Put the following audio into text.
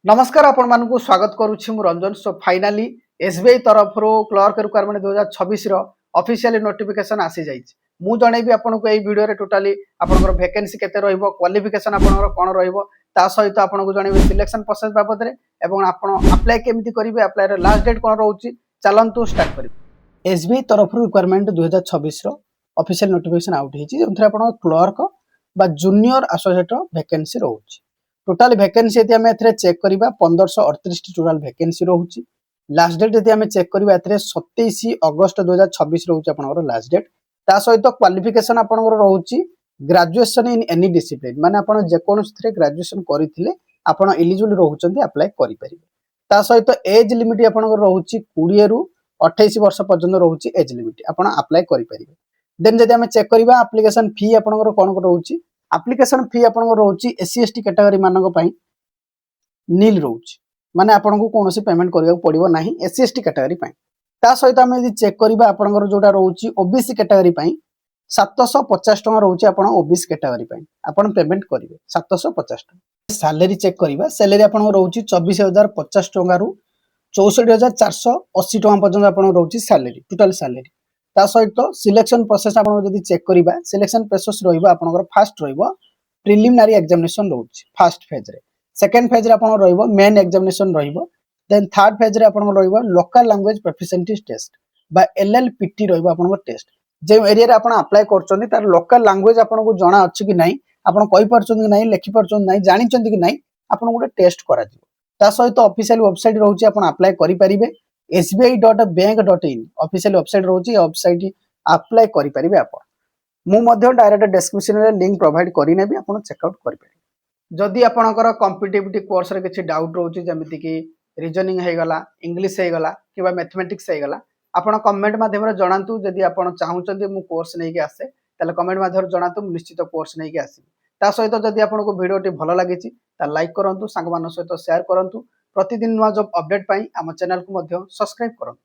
नमस्कार आपण मानकु स्वागत करुछि मु रंजन। सो फाइनाली एसबीआई तरफ क्लर्क रिक्वायरमेंट 2026 रो ऑफिशियल नोटिफिकेशन आसी जाइछि। मु जणेबी आपनको एई वीडियो रे टोटली आपनकर वैकेंसी केते रहइबो, क्वालिफिकेशन आपनकर कोन रहइबो, ता सहित आपनको जणेबी सिलेक्शन प्रोसेस बाबत रे एवं आपण अप्लाई केमिति करिवे, अप्लाई रे लास्ट डेट कोन रहउछि, चलंतु स्टार्ट करिवे। एसबीआई तरफ रिक्वायरमेंट 2026 रो ऑफिशियल नोटिफिकेशन आउट हिछि, जेंथरे आपण क्लर्क बा जूनियर एसोसिएट रो वैकेंसी रहउछि। टोटाल वैकेंसी यदि आम ए चेक करवा 1538 टोटाल वैकेंसी रोचे। लास्ट डेट यदि आम चेक करवा 27 अगस्त 2026 रोचे आपनकर लास्ट डेट। ता सहित क्वालिफिकेशन आपनकर रोचे ग्रेजुएशन इन एनी डिसिप्लिन, माने आपण जेकोनोसी ग्रेजुएशन करथिले आपण एलिजिबल रहउचंती अप्लाई करि परिबे। ता सहित एज लिमिट आपनकर रोचे 20 रु 28 वर्ष पर्यंत रोचे एज लिमिट, आपण अप्लाई करि परिबे। देन यदि आम चेक करवा एप्लिकेशन फी आपनकर कोन रोचे, एप्लिकेशन फी आपनकर रोचे एससी एसटी कैटेगरी मानक पई नील रोचे, माने आपनको कोनोसी पेमेंट करिया पड़िबो नाही एससी एसटी कैटेगरी पई। ता सहित हम यदि चेक करबा आपनकर जोटा रोचे ओबीसी कैटेगरी पई 750 टका रोचे, आपण ओबीसी कैटेगरी पई आपण पेमेंट करिवे 750 टका। सैलरी चेक करबा, सैलरी आपनको रोचे 24050 टका रु 64480 टका पर्यंत आपण रोचे सैलरी, टोटल सैलरी। ता सहित सिलेक्शन प्रोसेस आपण यदि चेक करबा, सिलेक्शन प्रोसेस रहइबो आपनकर फर्स्ट रहइबो प्रिलिमिनरी एग्जामिनेशन रोचे फर्स्ट फेज रे, सेकंड फेज रे आपण रहइबो मेन एग्जामिनेशन रहइबो, देन थर्ड फेज रे आपण रहइबो लोकल लैंग्वेज प्रोफिशिएंसी टेस्ट बा एलएलपीटी रहइबो आपनकर टेस्ट। जे एरिया रे आपण अप्लाई करचोंदी तार लोकल लैंग्वेज आपनको जणा अछि कि नाही, आपण कहि परचोंदी कि नाही, लेखि परचोंदी नाही, जानिचोंदी कि नाही, आपण गोटे टेस्ट करा दिबो। ता सहित ऑफिशियल वेबसाइट रहउची, आपण अप्लाई करि परिबे sbi.bank.in ऑफिशियल वेबसाइट रहउची, वेबसाइट अप्लाई करि परिबे आपण। मु मध्य डायरेक्ट डिस्क्रिप्शन रे लिंक प्रोवाइड करि नेबी, आपण चेकआउट करि परिबे। जदि आपनकर कॉम्पिटिटिव कोर्स रे किछि डाउट रहउची, जेमिति कि रीजनिंग हे गला, इंग्लिश हे गला किबा मैथमेटिक्स हे गला, आपण कमेंट माध्यम रे जणांतु। जदि आपण चाहुचंदी मु कोर्स नै के आसे, तले कमेंट माध्यम रे जणांतु, मु निश्चित कोर्स नै के आसी। ता सहित जदि आपनको वीडियो टी भलो लागिछि ता लाइक करंतु, संग मान सहित शेयर करंतु। प्रतिदिन नुवा जॉब अपडेट पई हम चैनल को मध्य सब्सक्राइब करंतु।